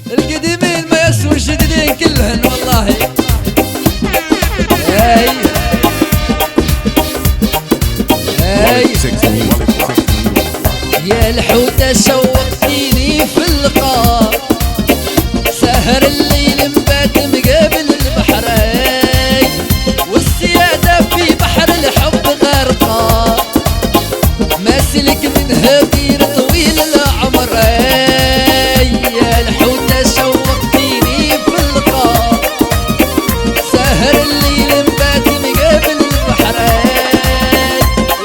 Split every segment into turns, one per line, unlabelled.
القديمين ما يسوى الجديدين كلهن والله. هاي هاي يا الحوتة شوقتيني في اللقاء، سهر الليل مبات مقابل البحر، والسيادة في بحر الحب غرقا، ماسلك منها غير طويل العمر. يا الحوتة شوقتيني في اللقاء، سهر الليل مبات مقابل البحر،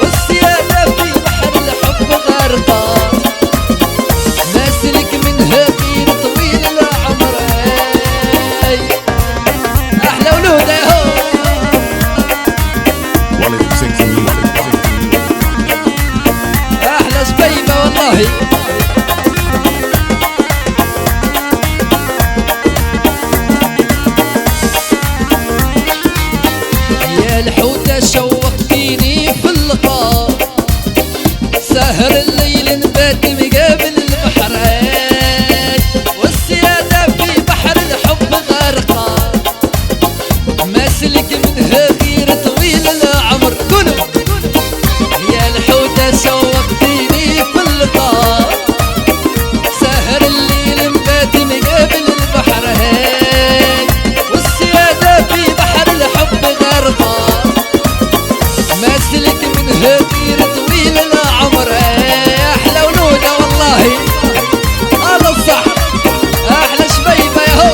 والسيادة في بحر الحب غرقا، ماسلك منها غير طويل العمر. أحلى ولودة يهو أحلى شبيبة والله. يا الحوتة شوقتيني في اللقاء، سهر الليل نبات مقابل البحر، والسيادة في بحر الحب غرقا، ماسلك منها غير طويل العمر. قولوا يا الحوتة شوقتيني في اللقاء، سهر الليل نبات مقابل البحر، والسيادة في بحر الحب غرقا، ماسلك منها غير طويل العمر. أحلى ولودة والله الله الصح، أحلى شبيبة يهو.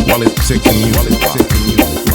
Wallet, sick and you.